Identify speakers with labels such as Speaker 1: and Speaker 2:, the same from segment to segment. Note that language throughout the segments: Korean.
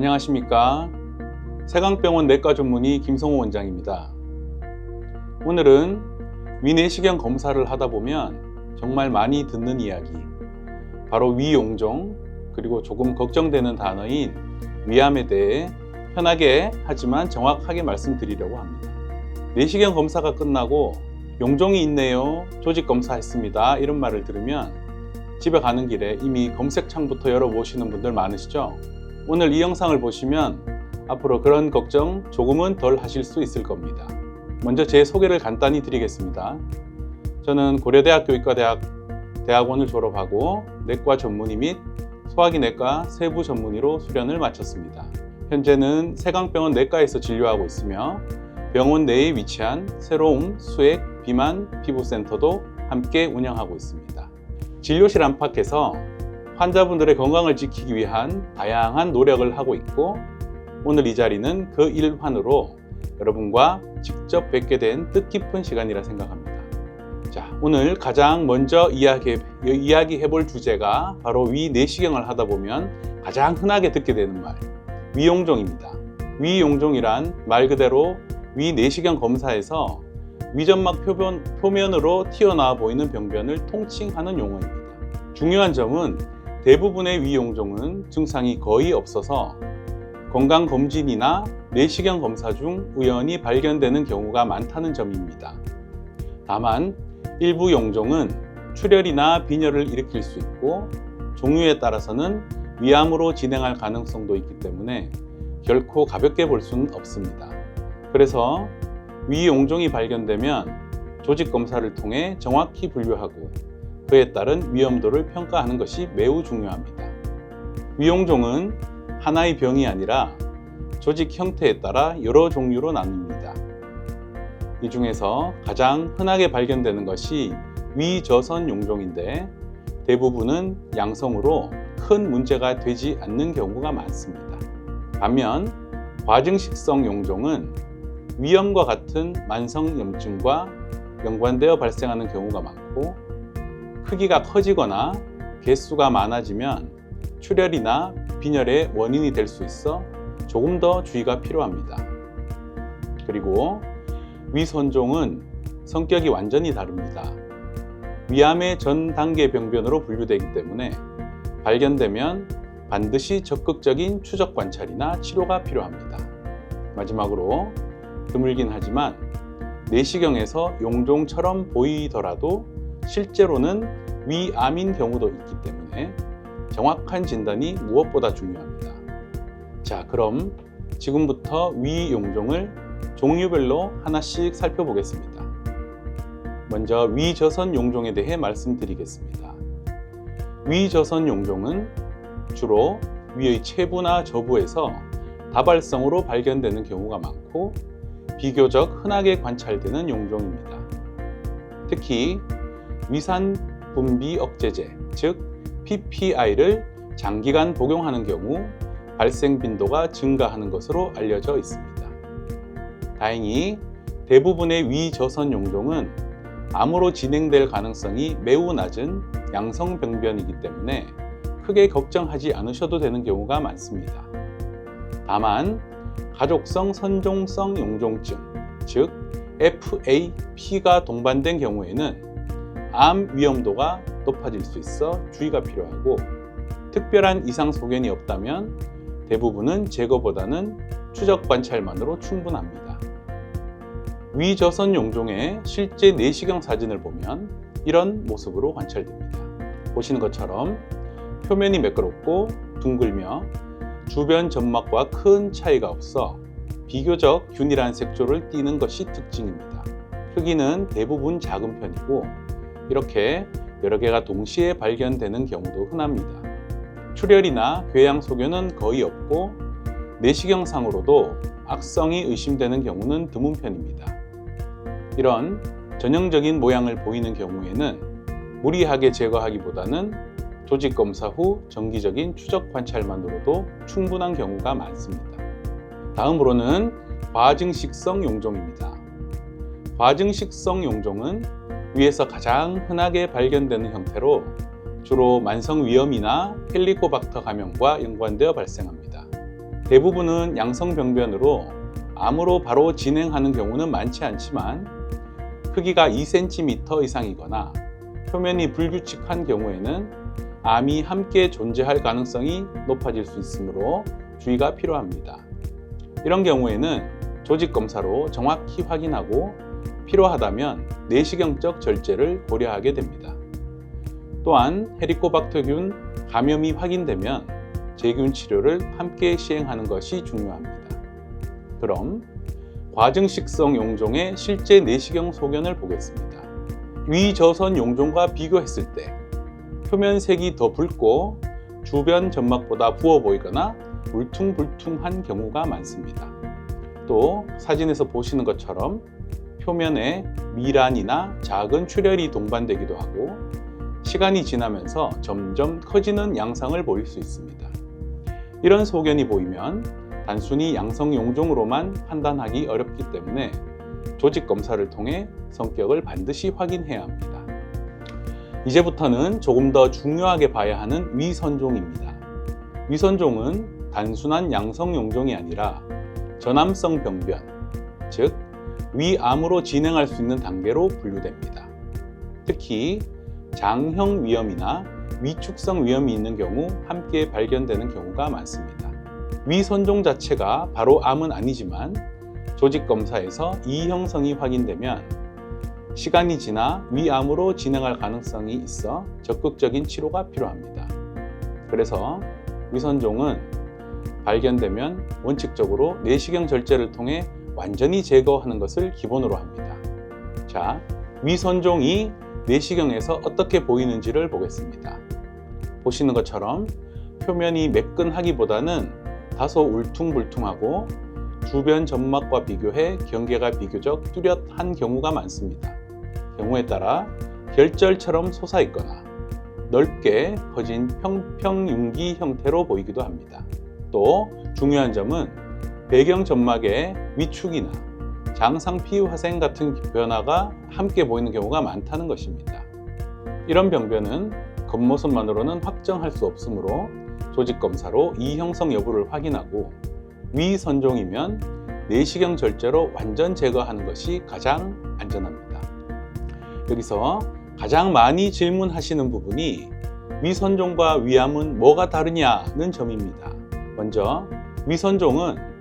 Speaker 1: 안녕하십니까. 세강병원 내과 전문의 김성호 원장입니다. 오늘은 위내시경 검사를 하다 보면 정말 많이 듣는 이야기, 바로 위용종, 그리고 조금 걱정되는 단어인 위암에 대해 편하게 하지만 정확하게 말씀드리려고 합니다. 내시경 검사가 끝나고 용종이 있네요, 조직 검사했습니다, 이런 말을 들으면 집에 가는 길에 이미 검색창부터 열어보시는 분들 많으시죠? 오늘 이 영상을 보시면 앞으로 그런 걱정 조금은 덜 하실 수 있을 겁니다. 먼저 제 소개를 간단히 드리겠습니다. 저는 고려대학교 의과대학원을 졸업하고 내과 전문의 및 소화기 내과 세부 전문의로 수련을 마쳤습니다. 현재는 세강병원 내과에서 진료하고 있으며 병원 내에 위치한 새로움 수액 비만 피부센터도 함께 운영하고 있습니다. 진료실 안팎에서 환자분들의 건강을 지키기 위한 다양한 노력을 하고 있고, 오늘 이 자리는 그 일환으로 여러분과 직접 뵙게 된 뜻깊은 시간이라 생각합니다. 자, 오늘 가장 먼저 이야기해 볼 주제가 바로 위내시경을 하다 보면 가장 흔하게 듣게 되는 말, 위용종입니다. 위용종이란 말 그대로 위내시경 검사에서 위점막 표면으로 튀어나와 보이는 병변을 통칭하는 용어입니다. 중요한 점은 대부분의 위용종은 증상이 거의 없어서 건강검진이나 내시경 검사 중 우연히 발견되는 경우가 많다는 점입니다. 다만 일부 용종은 출혈이나 빈혈을 일으킬 수 있고 종류에 따라서는 위암으로 진행할 가능성도 있기 때문에 결코 가볍게 볼 수는 없습니다. 그래서 위용종이 발견되면 조직검사를 통해 정확히 분류하고 그에 따른 위험도를 평가하는 것이 매우 중요합니다. 위용종은 하나의 병이 아니라 조직 형태에 따라 여러 종류로 나뉩니다. 이 중에서 가장 흔하게 발견되는 것이 위저선 용종인데 대부분은 양성으로 큰 문제가 되지 않는 경우가 많습니다. 반면 과증식성 용종은 위염과 같은 만성염증과 연관되어 발생하는 경우가 많고, 크기가 커지거나 개수가 많아지면 출혈이나 빈혈의 원인이 될 수 있어 조금 더 주의가 필요합니다. 그리고 위선종은 성격이 완전히 다릅니다. 위암의 전 단계 병변으로 분류되기 때문에 발견되면 반드시 적극적인 추적 관찰이나 치료가 필요합니다. 마지막으로 드물긴 하지만 내시경에서 용종처럼 보이더라도 실제로는 위암인 경우도 있기 때문에 정확한 진단이 무엇보다 중요합니다. 자, 그럼 지금부터 위용종을 종류별로 하나씩 살펴보겠습니다. 먼저 위저선 용종에 대해 말씀드리겠습니다. 위저선 용종은 주로 위의 체부나 저부에서 다발성으로 발견되는 경우가 많고 비교적 흔하게 관찰되는 용종입니다. 특히 위산 분비 억제제, 즉 PPI를 장기간 복용하는 경우 발생 빈도가 증가하는 것으로 알려져 있습니다. 다행히 대부분의 위저선 용종은 암으로 진행될 가능성이 매우 낮은 양성병변이기 때문에 크게 걱정하지 않으셔도 되는 경우가 많습니다. 다만 가족성 선종성 용종증, 즉 FAP가 동반된 경우에는 암 위험도가 높아질 수 있어 주의가 필요하고, 특별한 이상 소견이 없다면 대부분은 제거보다는 추적 관찰만으로 충분합니다. 위저선 용종의 실제 내시경 사진을 보면 이런 모습으로 관찰됩니다. 보시는 것처럼 표면이 매끄럽고 둥글며 주변 점막과 큰 차이가 없어 비교적 균일한 색조를 띠는 것이 특징입니다. 크기는 대부분 작은 편이고 이렇게 여러 개가 동시에 발견되는 경우도 흔합니다. 출혈이나 궤양 소견은 거의 없고 내시경상으로도 악성이 의심되는 경우는 드문 편입니다. 이런 전형적인 모양을 보이는 경우에는 무리하게 제거하기보다는 조직 검사 후 정기적인 추적 관찰만으로도 충분한 경우가 많습니다. 다음으로는 과증식성 용종입니다. 과증식성 용종은 위에서 가장 흔하게 발견되는 형태로 주로 만성위염이나 헬리코박터 감염과 연관되어 발생합니다. 대부분은 양성병변으로 암으로 바로 진행하는 경우는 많지 않지만 크기가 2cm 이상이거나 표면이 불규칙한 경우에는 암이 함께 존재할 가능성이 높아질 수 있으므로 주의가 필요합니다. 이런 경우에는 조직 검사로 정확히 확인하고 필요하다면 내시경적 절제를 고려하게 됩니다. 또한 헤리코박터균 감염이 확인되면 제균 치료를 함께 시행하는 것이 중요합니다. 그럼 과증식성 용종의 실제 내시경 소견을 보겠습니다. 위저선 용종과 비교했을 때 표면색이 더 붉고 주변 점막보다 부어 보이거나 울퉁불퉁한 경우가 많습니다. 또 사진에서 보시는 것처럼 표면에 미란이나 작은 출혈이 동반되기도 하고 시간이 지나면서 점점 커지는 양상을 보일 수 있습니다. 이런 소견이 보이면 단순히 양성 용종으로만 판단하기 어렵기 때문에 조직 검사를 통해 성격을 반드시 확인해야 합니다. 이제부터는 조금 더 중요하게 봐야 하는 위선종입니다. 위선종은 단순한 양성 용종이 아니라 전암성 병변, 즉 위암으로 진행할 수 있는 단계로 분류됩니다. 특히 장형 위염이나 위축성 위염이 있는 경우 함께 발견되는 경우가 많습니다. 위선종 자체가 바로 암은 아니지만 조직 검사에서 이 형성이 확인되면 시간이 지나 위암으로 진행할 가능성이 있어 적극적인 치료가 필요합니다. 그래서 위선종은 발견되면 원칙적으로 내시경 절제를 통해 완전히 제거하는 것을 기본으로 합니다. 자, 위선종이 내시경에서 어떻게 보이는지를 보겠습니다. 보시는 것처럼 표면이 매끈하기보다는 다소 울퉁불퉁하고 주변 점막과 비교해 경계가 비교적 뚜렷한 경우가 많습니다. 경우에 따라 결절처럼 솟아있거나 넓게 퍼진 평평윤기 형태로 보이기도 합니다. 또 중요한 점은 배경 점막의 위축이나 장상피화생 같은 변화가 함께 보이는 경우가 많다는 것입니다. 이런 병변은 겉모습만으로는 확정할 수 없으므로 조직 검사로 이 형성 여부를 확인하고 위선종이면 내시경 절제로 완전 제거하는 것이 가장 안전합니다. 여기서 가장 많이 질문하시는 부분이 위선종과 위암은 뭐가 다르냐는 점입니다. 먼저 위선종은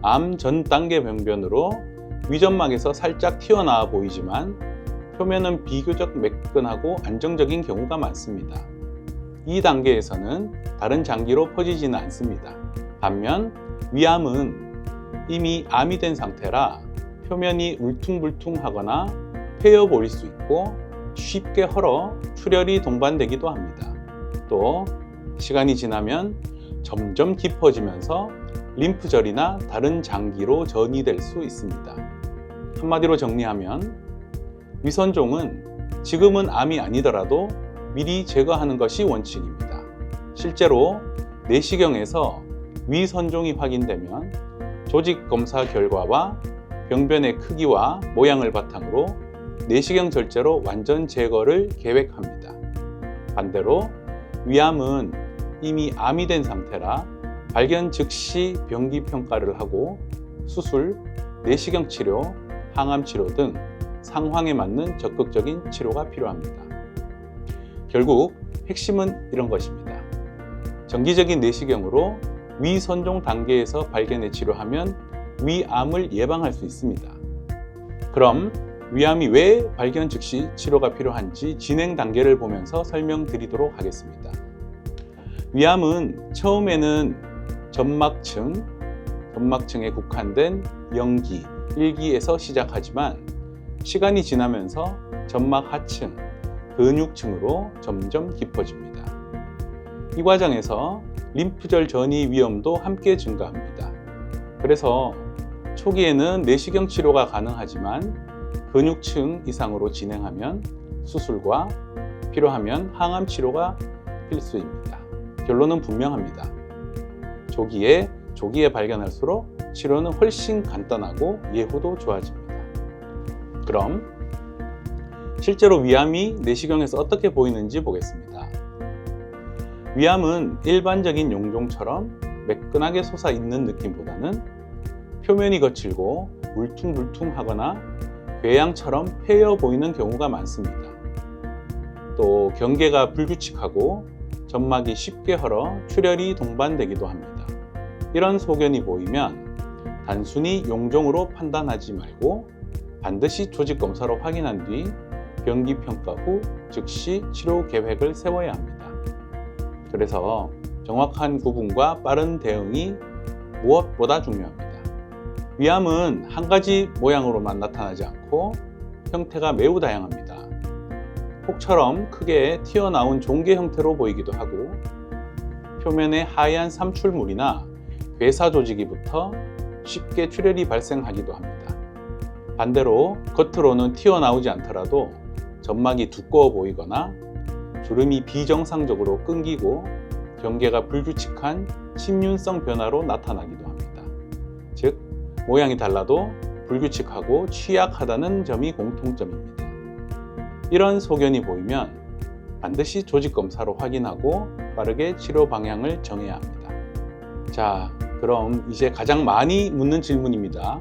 Speaker 1: 암 전 단계 병변으로 위점막에서 살짝 튀어나와 보이지만 표면은 비교적 매끈하고 안정적인 경우가 많습니다. 이 단계에서는 다른 장기로 퍼지지는 않습니다. 반면 위암은 이미 암이 된 상태라 표면이 울퉁불퉁하거나 패여 보일 수 있고 쉽게 헐어 출혈이 동반되기도 합니다. 또 시간이 지나면 점점 깊어지면서 림프절이나 다른 장기로 전이될 수 있습니다. 한마디로 정리하면 위선종은 지금은 암이 아니더라도 미리 제거하는 것이 원칙입니다. 실제로 내시경에서 위선종이 확인되면 조직 검사 결과와 병변의 크기와 모양을 바탕으로 내시경 절제로 완전 제거를 계획합니다. 반대로 위암은 이미 암이 된 상태라 발견 즉시 병기 평가를 하고 수술, 내시경 치료, 항암 치료 등 상황에 맞는 적극적인 치료가 필요합니다. 결국 핵심은 이런 것입니다. 정기적인 내시경으로 위선종 단계에서 발견해 치료하면 위암을 예방할 수 있습니다. 그럼 위암이 왜 발견 즉시 치료가 필요한지 진행 단계를 보면서 설명드리도록 하겠습니다. 위암은 처음에는 점막층에 국한된 0기, 1기에서 시작하지만 시간이 지나면서 점막 하층, 근육층으로 점점 깊어집니다. 이 과정에서 림프절 전이 위험도 함께 증가합니다. 그래서 초기에는 내시경 치료가 가능하지만 근육층 이상으로 진행하면 수술과 필요하면 항암 치료가 필수입니다. 결론은 분명합니다. 조기에 발견할수록 치료는 훨씬 간단하고 예후도 좋아집니다. 그럼 실제로 위암이 내시경에서 어떻게 보이는지 보겠습니다. 위암은 일반적인 용종처럼 매끈하게 솟아있는 느낌보다는 표면이 거칠고 물퉁물퉁하거나 궤양처럼 패여 보이는 경우가 많습니다. 또 경계가 불규칙하고 점막이 쉽게 헐어 출혈이 동반되기도 합니다. 이런 소견이 보이면 단순히 용종으로 판단하지 말고 반드시 조직검사로 확인한 뒤 병기평가 후 즉시 치료 계획을 세워야 합니다. 그래서 정확한 구분과 빠른 대응이 무엇보다 중요합니다. 위암은 한 가지 모양으로만 나타나지 않고 형태가 매우 다양합니다. 폭처럼 크게 튀어나온 종개 형태로 보이기도 하고 표면에 하얀 삼출물이나 괴사 조직이 붙어 쉽게 출혈이 발생하기도 합니다. 반대로 겉으로는 튀어나오지 않더라도 점막이 두꺼워 보이거나 주름이 비정상적으로 끊기고 경계가 불규칙한 침륜성 변화로 나타나기도 합니다. 즉, 모양이 달라도 불규칙하고 취약하다는 점이 공통점입니다. 이런 소견이 보이면 반드시 조직검사로 확인하고 빠르게 치료 방향을 정해야 합니다. 자, 그럼 이제 가장 많이 묻는 질문입니다.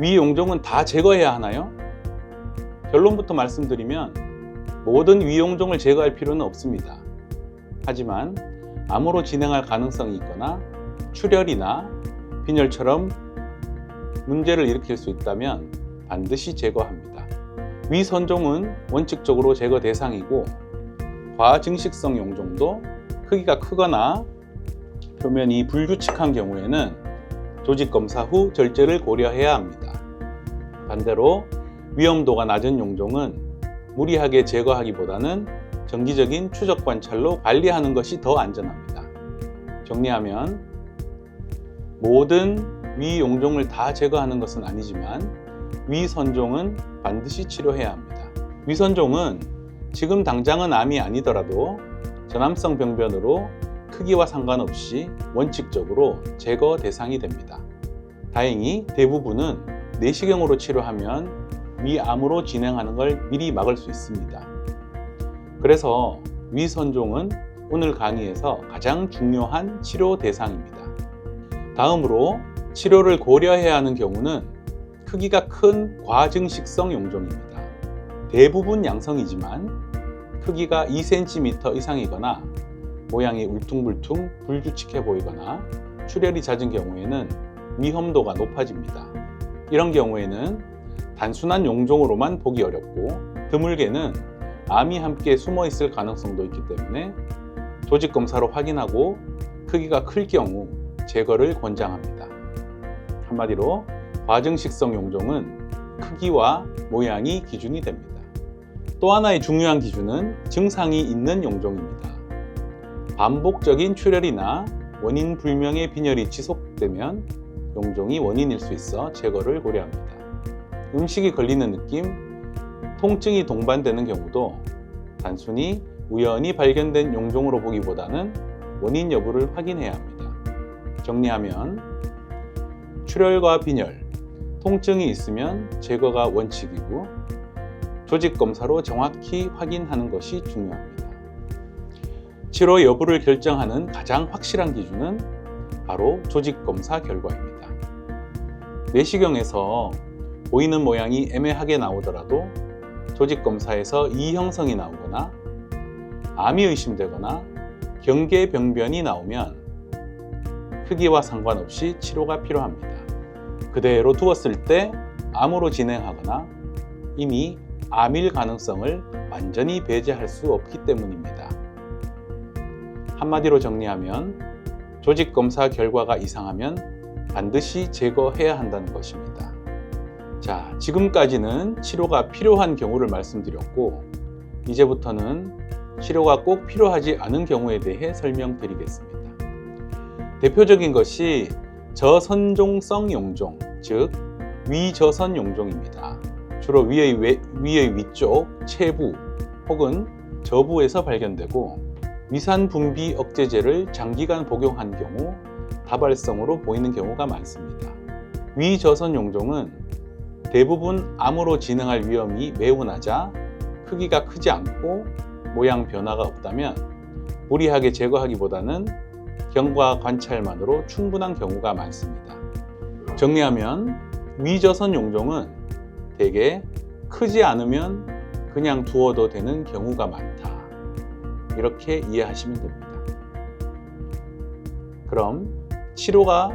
Speaker 1: 위 용종은 다 제거해야 하나요? 결론부터 말씀드리면 모든 위 용종을 제거할 필요는 없습니다. 하지만 암으로 진행할 가능성이 있거나 출혈이나 빈혈처럼 문제를 일으킬 수 있다면 반드시 제거합니다. 위 선종은 원칙적으로 제거 대상이고 과증식성 용종도 크기가 크거나 표면이 불규칙한 경우에는 조직검사 후 절제를 고려해야 합니다. 반대로 위험도가 낮은 용종은 무리하게 제거하기보다는 정기적인 추적 관찰로 관리하는 것이 더 안전합니다. 정리하면 모든 위 용종을 다 제거하는 것은 아니지만 위 선종은 반드시 치료해야 합니다. 위 선종은 지금 당장은 암이 아니더라도 전암성 병변으로 크기와 상관없이 원칙적으로 제거 대상이 됩니다. 다행히 대부분은 내시경으로 치료하면 위암으로 진행하는 걸 미리 막을 수 있습니다. 그래서 위선종은 오늘 강의에서 가장 중요한 치료 대상입니다. 다음으로 치료를 고려해야 하는 경우는 크기가 큰 과증식성 용종입니다. 대부분 양성이지만 크기가 2cm 이상이거나 모양이 울퉁불퉁 불규칙해 보이거나 출혈이 잦은 경우에는 위험도가 높아집니다. 이런 경우에는 단순한 용종으로만 보기 어렵고 드물게는 암이 함께 숨어 있을 가능성도 있기 때문에 조직검사로 확인하고 크기가 클 경우 제거를 권장합니다. 한마디로 과증식성 용종은 크기와 모양이 기준이 됩니다. 또 하나의 중요한 기준은 증상이 있는 용종입니다. 반복적인 출혈이나 원인 불명의 빈혈이 지속되면 용종이 원인일 수 있어 제거를 고려합니다. 음식이 걸리는 느낌, 통증이 동반되는 경우도 단순히 우연히 발견된 용종으로 보기보다는 원인 여부를 확인해야 합니다. 정리하면 출혈과 빈혈, 통증이 있으면 제거가 원칙이고 조직검사로 정확히 확인하는 것이 중요합니다. 치료 여부를 결정하는 가장 확실한 기준은 바로 조직검사 결과입니다. 내시경에서 보이는 모양이 애매하게 나오더라도 조직검사에서 이형성이 나오거나 암이 의심되거나 경계병변이 나오면 크기와 상관없이 치료가 필요합니다. 그대로 두었을 때 암으로 진행하거나 이미 암일 가능성을 완전히 배제할 수 없기 때문입니다. 한마디로 정리하면 조직검사 결과가 이상하면 반드시 제거해야 한다는 것입니다. 자, 지금까지는 치료가 필요한 경우를 말씀드렸고 이제부터는 치료가 꼭 필요하지 않은 경우에 대해 설명드리겠습니다. 대표적인 것이 저선종성 용종, 즉 위저선 용종입니다. 주로 위의 위쪽, 체부 혹은 저부에서 발견되고 위산 분비 억제제를 장기간 복용한 경우 다발성으로 보이는 경우가 많습니다. 위저선 용종은 대부분 암으로 진행할 위험이 매우 낮아 크기가 크지 않고 모양 변화가 없다면 무리하게 제거하기보다는 경과 관찰만으로 충분한 경우가 많습니다. 정리하면 위저선 용종은 대개 크지 않으면 그냥 두어도 되는 경우가 많다. 이렇게 이해하시면 됩니다. 그럼 치료가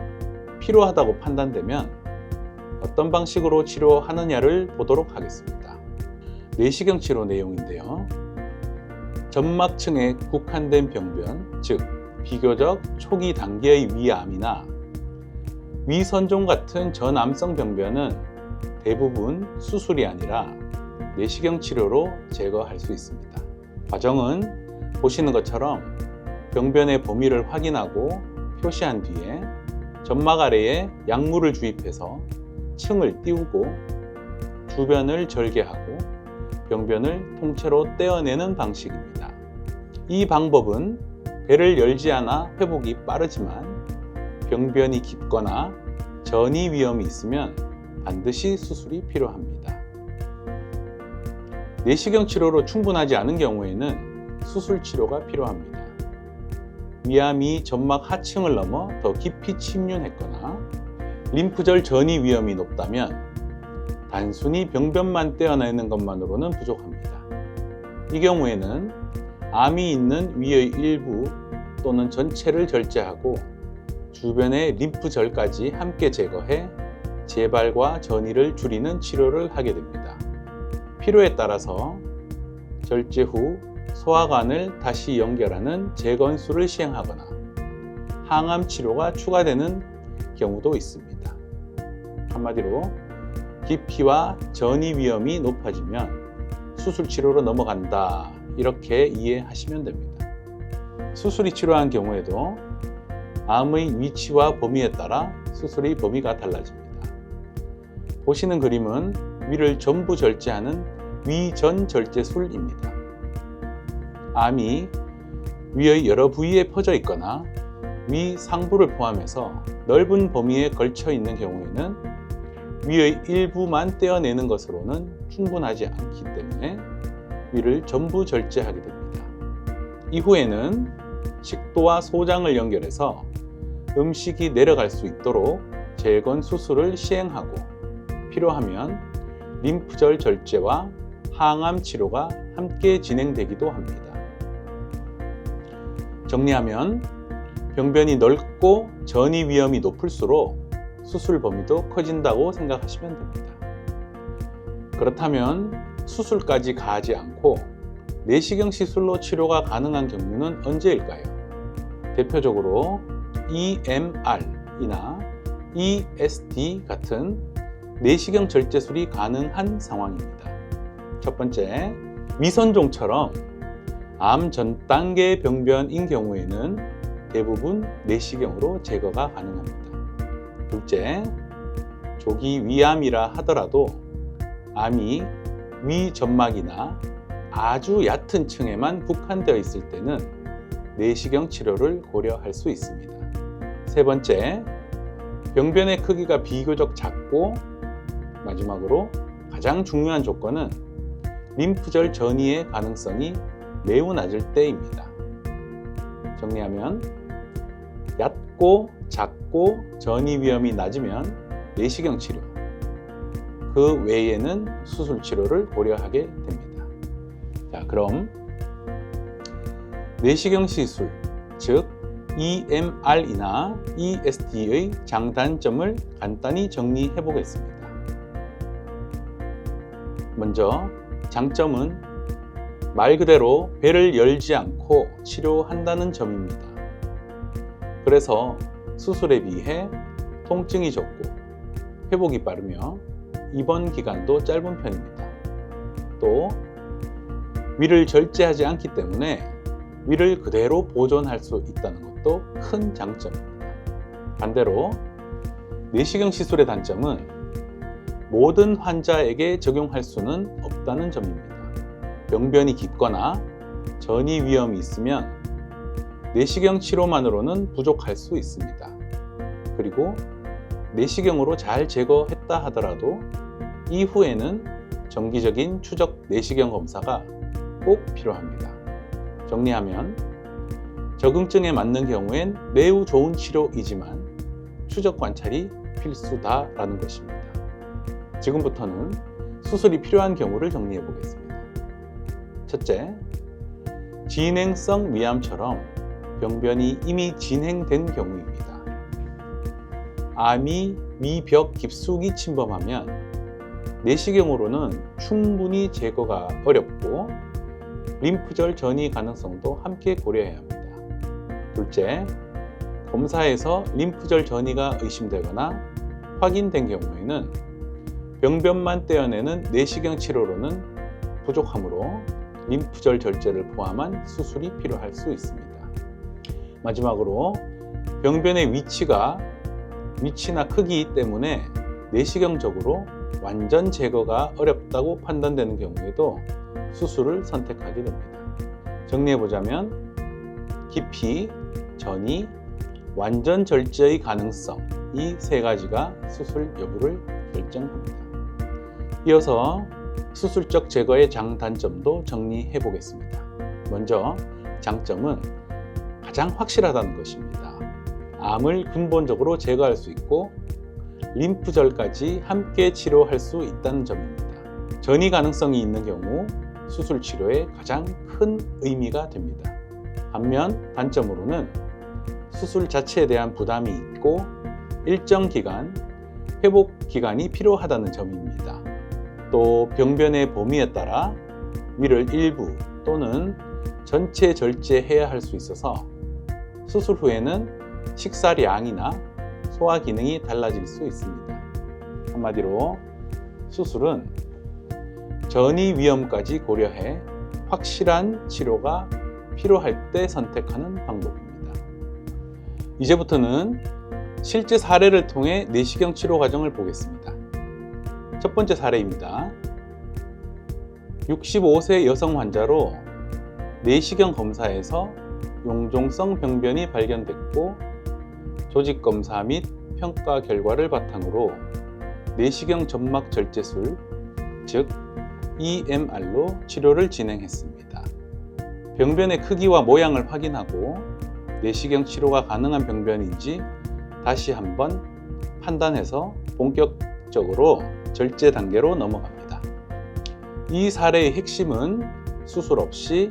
Speaker 1: 필요하다고 판단되면 어떤 방식으로 치료하느냐를 보도록 하겠습니다. 내시경 치료 내용인데요. 점막층에 국한된 병변, 즉 비교적 초기 단계의 위암이나 위선종 같은 저암성 병변은 대부분 수술이 아니라 내시경 치료로 제거할 수 있습니다. 과정은 보시는 것처럼 병변의 범위를 확인하고 표시한 뒤에 점막 아래에 약물을 주입해서 층을 띄우고 주변을 절개하고 병변을 통째로 떼어내는 방식입니다. 이 방법은 배를 열지 않아 회복이 빠르지만 병변이 깊거나 전이 위험이 있으면 반드시 수술이 필요합니다. 내시경 치료로 충분하지 않은 경우에는 수술 치료가 필요합니다. 위암이 점막 하층을 넘어 더 깊이 침륜했거나 림프절 전이 위험이 높다면 단순히 병변만 떼어내는 것만으로는 부족합니다. 이 경우에는 암이 있는 위의 일부 또는 전체를 절제하고 주변의 림프절까지 함께 제거해 재발과 전이를 줄이는 치료를 하게 됩니다. 필요에 따라서 절제 후 소화관을 다시 연결하는 재건수를 시행하거나 항암 치료가 추가되는 경우도 있습니다. 한마디로 깊이와 전이 위험이 높아지면 수술 치료로 넘어간다, 이렇게 이해하시면 됩니다. 수술이 치료한 경우에도 암의 위치와 범위에 따라 수술의 범위가 달라집니다. 보시는 그림은 위를 전부 절제하는 위전절제술입니다. 암이 위의 여러 부위에 퍼져 있거나 위 상부를 포함해서 넓은 범위에 걸쳐 있는 경우에는 위의 일부만 떼어내는 것으로는 충분하지 않기 때문에 위를 전부 절제하게 됩니다. 이후에는 식도와 소장을 연결해서 음식이 내려갈 수 있도록 재건 수술을 시행하고 필요하면 림프절 절제와 항암 치료가 함께 진행되기도 합니다. 정리하면 병변이 넓고 전이 위험이 높을수록 수술 범위도 커진다고 생각하시면 됩니다. 그렇다면 수술까지 가지 않고 내시경 시술로 치료가 가능한 경우는 언제일까요? 대표적으로 EMR이나 ESD 같은 내시경 절제술이 가능한 상황입니다. 첫 번째, 위선종처럼 암 전 단계 병변인 경우에는 대부분 내시경으로 제거가 가능합니다. 둘째, 조기 위암이라 하더라도 암이 위점막이나 아주 얕은 층에만 국한되어 있을 때는 내시경 치료를 고려할 수 있습니다. 세 번째, 병변의 크기가 비교적 작고 마지막으로 가장 중요한 조건은 림프절 전이의 가능성이 매우 낮을 때입니다. 정리하면 얕고 작고 전이 위험이 낮으면 내시경 치료, 그 외에는 수술 치료를 고려하게 됩니다. 자, 그럼 내시경 시술, 즉 EMR이나 ESD의 장단점을 간단히 정리해 보겠습니다. 먼저 장점은 말 그대로 배를 열지 않고 치료한다는 점입니다. 그래서 수술에 비해 통증이 적고 회복이 빠르며 입원 기간도 짧은 편입니다. 또 위를 절제하지 않기 때문에 위를 그대로 보존할 수 있다는 것도 큰 장점입니다. 반대로 내시경 시술의 단점은 모든 환자에게 적용할 수는 없다는 점입니다. 병변이 깊거나 전이 위험이 있으면 내시경 치료만으로는 부족할 수 있습니다. 그리고 내시경으로 잘 제거했다 하더라도 이후에는 정기적인 추적 내시경 검사가 꼭 필요합니다. 정리하면 적응증에 맞는 경우엔 매우 좋은 치료이지만 추적 관찰이 필수다라는 것입니다. 지금부터는 수술이 필요한 경우를 정리해 보겠습니다. 첫째, 진행성 위암처럼 병변이 이미 진행된 경우입니다. 암이 위벽 깊숙이 침범하면 내시경으로는 충분히 제거가 어렵고 림프절 전이 가능성도 함께 고려해야 합니다. 둘째, 검사에서 림프절 전이가 의심되거나 확인된 경우에는 병변만 떼어내는 내시경 치료로는 부족하므로 림프절 절제를 포함한 수술이 필요할 수 있습니다. 마지막으로 병변의 위치나 크기 때문에 내시경적으로 완전 제거가 어렵다고 판단되는 경우에도 수술을 선택하게 됩니다. 정리해보자면 깊이, 전이, 완전 절제의 가능성, 이 세 가지가 수술 여부를 결정합니다. 이어서 수술적 제거의 장단점도 정리해 보겠습니다. 먼저 장점은 가장 확실하다는 것입니다. 암을 근본적으로 제거할 수 있고 림프절까지 함께 치료할 수 있다는 점입니다. 전이 가능성이 있는 경우 수술 치료에 가장 큰 의미가 됩니다. 반면 단점으로는 수술 자체에 대한 부담이 있고 일정 기간 회복 기간이 필요하다는 점입니다. 또 병변의 범위에 따라 위를 일부 또는 전체 절제해야 할 수 있어서 수술 후에는 식사량이나 소화 기능이 달라질 수 있습니다. 한마디로 수술은 전이 위험까지 고려해 확실한 치료가 필요할 때 선택하는 방법입니다. 이제부터는 실제 사례를 통해 내시경 치료 과정을 보겠습니다. 첫 번째 사례입니다. 65세 여성 환자로 내시경 검사에서 용종성 병변이 발견됐고 조직 검사 및 평가 결과를 바탕으로 내시경 점막 절제술, 즉 EMR로 치료를 진행했습니다. 병변의 크기와 모양을 확인하고 내시경 치료가 가능한 병변인지 다시 한번 판단해서 본격적으로 절제 단계로 넘어갑니다. 이 사례의 핵심은 수술 없이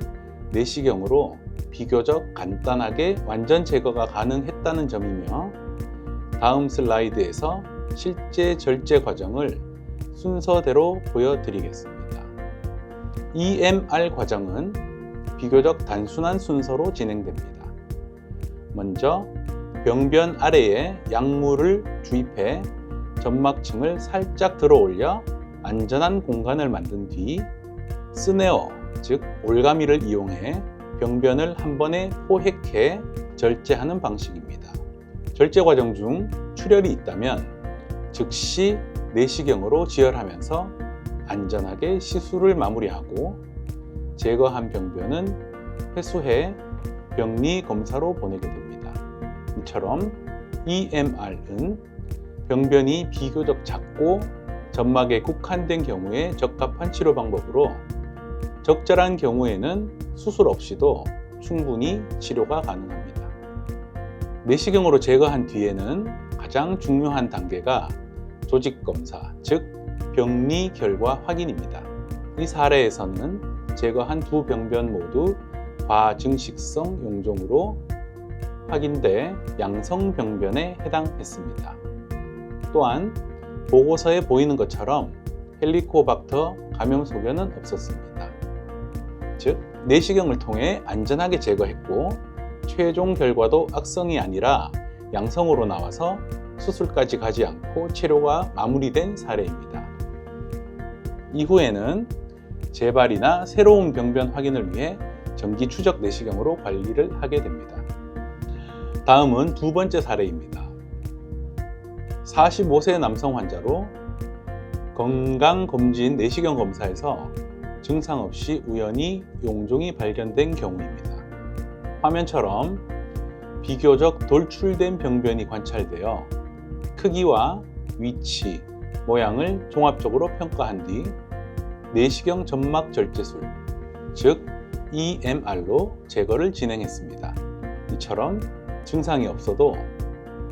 Speaker 1: 내시경으로 비교적 간단하게 완전 제거가 가능했다는 점이며 다음 슬라이드에서 실제 절제 과정을 순서대로 보여드리겠습니다. EMR 과정은 비교적 단순한 순서로 진행됩니다. 먼저 병변 아래에 약물을 주입해 점막층을 살짝 들어 올려 안전한 공간을 만든 뒤 스네어, 즉 올가미를 이용해 병변을 한 번에 포획해 절제하는 방식입니다. 절제 과정 중 출혈이 있다면 즉시 내시경으로 지혈하면서 안전하게 시술을 마무리하고 제거한 병변은 회수해 병리 검사로 보내게 됩니다. 이처럼 EMR은 병변이 비교적 작고 점막에 국한된 경우에 적합한 치료 방법으로 적절한 경우에는 수술 없이도 충분히 치료가 가능합니다. 내시경으로 제거한 뒤에는 가장 중요한 단계가 조직 검사, 즉 병리 결과 확인입니다. 이 사례에서는 제거한 두 병변 모두 과증식성 용종으로 확인돼 양성 병변에 해당했습니다. 또한 보고서에 보이는 것처럼 헬리코박터 감염 소견은 없었습니다. 즉, 내시경을 통해 안전하게 제거했고 최종 결과도 악성이 아니라 양성으로 나와서 수술까지 가지 않고 치료가 마무리된 사례입니다. 이후에는 재발이나 새로운 병변 확인을 위해 정기 추적 내시경으로 관리를 하게 됩니다. 다음은 두 번째 사례입니다. 45세 남성 환자로 건강검진 내시경 검사에서 증상 없이 우연히 용종이 발견된 경우입니다. 화면처럼 비교적 돌출된 병변이 관찰되어 크기와 위치, 모양을 종합적으로 평가한 뒤 내시경 점막 절제술, 즉 EMR로 제거를 진행했습니다. 이처럼 증상이 없어도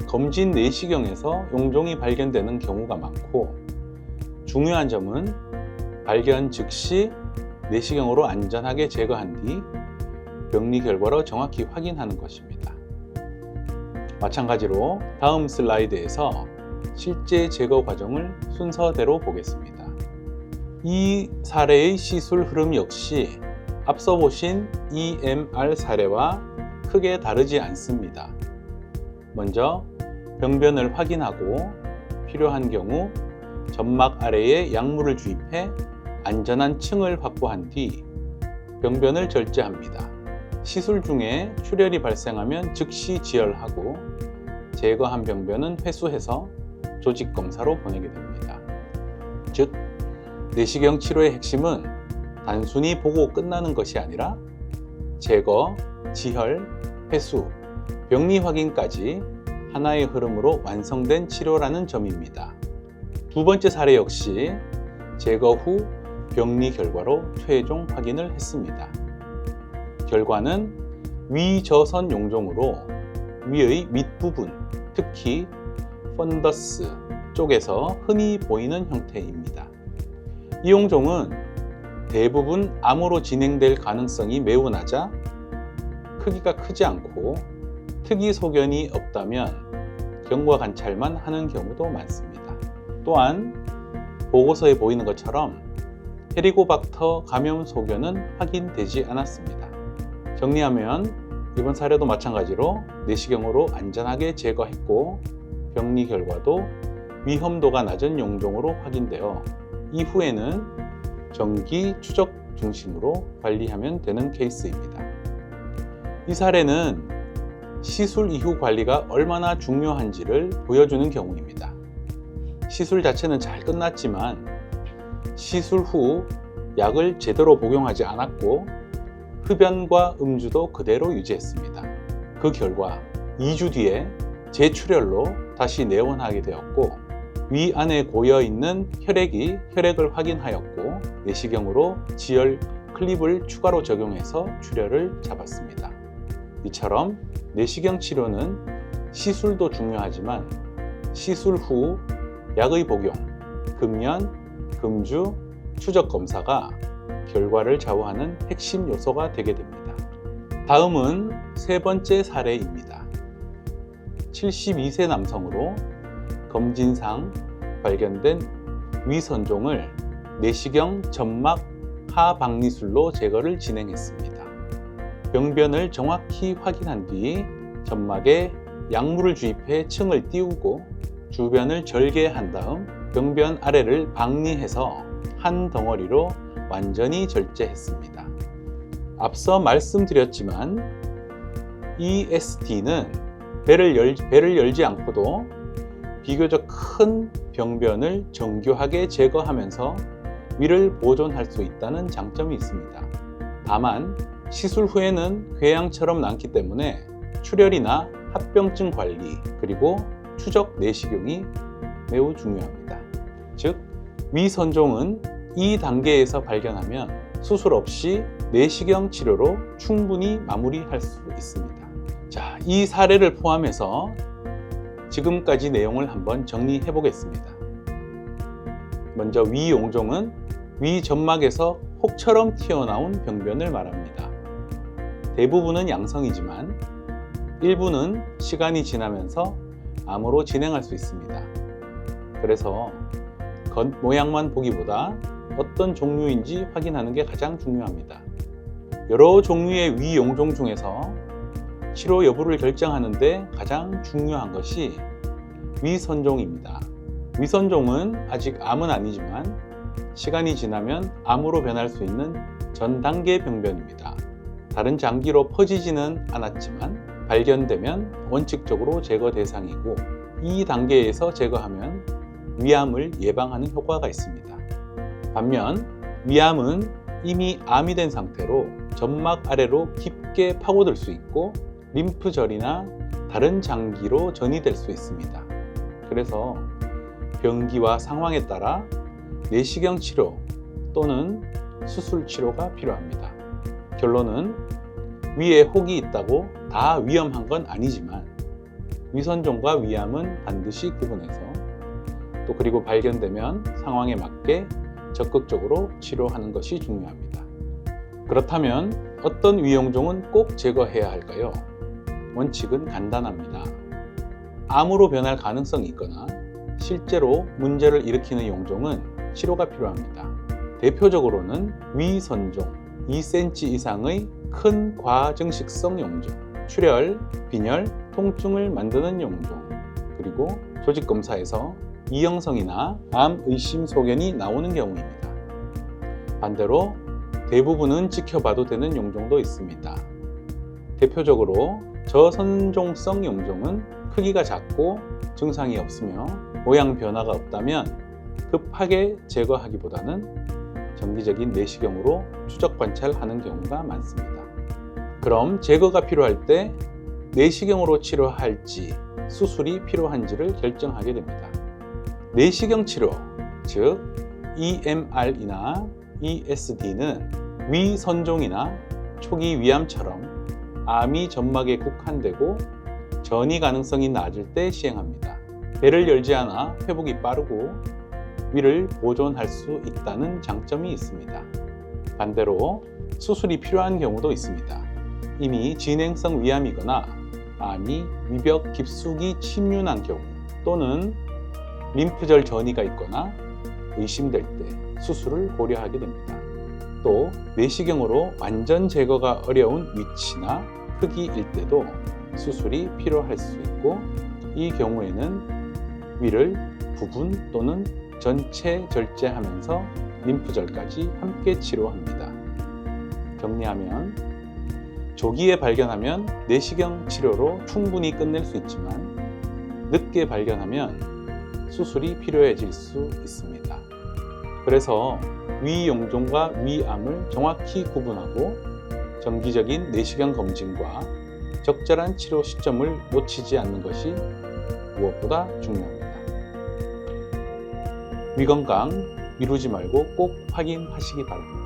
Speaker 1: 검진 내시경에서 용종이 발견되는 경우가 많고, 중요한 점은 발견 즉시 내시경으로 안전하게 제거한 뒤 병리 결과로 정확히 확인하는 것입니다. 마찬가지로 다음 슬라이드에서 실제 제거 과정을 순서대로 보겠습니다. 이 사례의 시술 흐름 역시 앞서 보신 EMR 사례와 크게 다르지 않습니다. 먼저 병변을 확인하고 필요한 경우 점막 아래에 약물을 주입해 안전한 층을 확보한 뒤 병변을 절제합니다. 시술 중에 출혈이 발생하면 즉시 지혈하고 제거한 병변은 회수해서 조직 검사로 보내게 됩니다. 즉, 내시경 치료의 핵심은 단순히 보고 끝나는 것이 아니라 제거, 지혈, 회수, 병리 확인까지 하나의 흐름으로 완성된 치료라는 점입니다. 두 번째 사례 역시 제거 후 병리 결과로 최종 확인을 했습니다. 결과는 위저선 용종으로 위의 밑부분, 특히 펀더스 쪽에서 흔히 보이는 형태입니다. 이 용종은 대부분 암으로 진행될 가능성이 매우 낮아 크기가 크지 않고 특이 소견이 없다면 경과 관찰만 하는 경우도 많습니다. 또한 보고서에 보이는 것처럼 헤리코박터 감염 소견은 확인되지 않았습니다. 정리하면 이번 사례도 마찬가지로 내시경으로 안전하게 제거했고 병리 결과도 위험도가 낮은 용종으로 확인되어 이후에는 정기 추적 중심으로 관리하면 되는 케이스입니다. 이 사례는 시술 이후 관리가 얼마나 중요한지를 보여주는 경우입니다. 시술 자체는 잘 끝났지만 시술 후 약을 제대로 복용하지 않았고 흡연과 음주도 그대로 유지했습니다. 그 결과 2주 뒤에 재출혈로 다시 내원하게 되었고 위 안에 고여있는 혈액을 확인하였고 내시경으로 지혈 클립을 추가로 적용해서 출혈을 잡았습니다. 이처럼 내시경 치료는 시술도 중요하지만 시술 후 약의 복용, 금연, 금주, 추적 검사가 결과를 좌우하는 핵심 요소가 되게 됩니다. 다음은 세 번째 사례입니다. 72세 남성으로 검진상 발견된 위선종을 내시경 점막 하박리술로 제거를 진행했습니다. 병변을 정확히 확인한 뒤 점막에 약물을 주입해 층을 띄우고 주변을 절개한 다음 병변 아래를 박리해서 한 덩어리로 완전히 절제했습니다. 앞서 말씀드렸지만 ESD는 배를 열지 않고도 비교적 큰 병변을 정교하게 제거하면서 위를 보존할 수 있다는 장점이 있습니다. 다만 시술 후에는 궤양처럼 남기 때문에 출혈이나 합병증 관리 그리고 추적 내시경이 매우 중요합니다. 즉, 위선종은 이 단계에서 발견하면 수술 없이 내시경 치료로 충분히 마무리할 수 있습니다. 자, 이 사례를 포함해서 지금까지 내용을 한번 정리해 보겠습니다. 먼저 위 용종은 위 점막에서 혹처럼 튀어나온 병변을 말합니다. 대부분은 양성이지만 일부는 시간이 지나면서 암으로 진행할 수 있습니다. 그래서 겉모양만 보기보다 어떤 종류인지 확인하는 게 가장 중요합니다. 여러 종류의 위 용종 중에서 치료 여부를 결정하는 데 가장 중요한 것이 위선종입니다. 위선종은 아직 암은 아니지만 시간이 지나면 암으로 변할 수 있는 전 단계 병변입니다. 다른 장기로 퍼지지는 않았지만 발견되면 원칙적으로 제거 대상이고 이 단계에서 제거하면 위암을 예방하는 효과가 있습니다. 반면 위암은 이미 암이 된 상태로 점막 아래로 깊게 파고들 수 있고 림프절이나 다른 장기로 전이될 수 있습니다. 그래서 병기와 상황에 따라 내시경 치료 또는 수술 치료가 필요합니다. 결론은 위에 혹이 있다고 다 위험한 건 아니지만 위선종과 위암은 반드시 구분해서 또 그리고 발견되면 상황에 맞게 적극적으로 치료하는 것이 중요합니다. 그렇다면 어떤 위용종은 꼭 제거해야 할까요? 원칙은 간단합니다. 암으로 변할 가능성이 있거나 실제로 문제를 일으키는 용종은 치료가 필요합니다. 대표적으로는 위선종, 2cm 이상의 큰 과증식성 용종, 출혈, 빈혈, 통증을 만드는 용종, 그리고 조직검사에서 이형성이나 암 의심 소견이 나오는 경우입니다. 반대로 대부분은 지켜봐도 되는 용종도 있습니다. 대표적으로 저선종성 용종은 크기가 작고 증상이 없으며 모양 변화가 없다면 급하게 제거하기보다는 정기적인 내시경으로 추적 관찰하는 경우가 많습니다. 그럼 제거가 필요할 때 내시경으로 치료할지 수술이 필요한지를 결정하게 됩니다. 내시경 치료, 즉 EMR이나 ESD는 위선종이나 초기 위암처럼 암이 점막에 국한되고 전이 가능성이 낮을 때 시행합니다. 배를 열지 않아 회복이 빠르고 위를 보존할 수 있다는 장점이 있습니다. 반대로 수술이 필요한 경우도 있습니다. 이미 진행성 위암이거나 암이 위벽 깊숙이 침륜한 경우 또는 림프절 전이가 있거나 의심될 때 수술을 고려하게 됩니다. 또 내시경으로 완전 제거가 어려운 위치나 크기일 때도 수술이 필요할 수 있고 이 경우에는 위를 부분 또는 전체 절제하면서 림프절까지 함께 치료합니다. 정리하면 조기에 발견하면 내시경 치료로 충분히 끝낼 수 있지만 늦게 발견하면 수술이 필요해질 수 있습니다. 그래서 위용종과 위암을 정확히 구분하고 정기적인 내시경 검진과 적절한 치료 시점을 놓치지 않는 것이 무엇보다 중요합니다. 위건강 미루지 말고 꼭 확인하시기 바랍니다.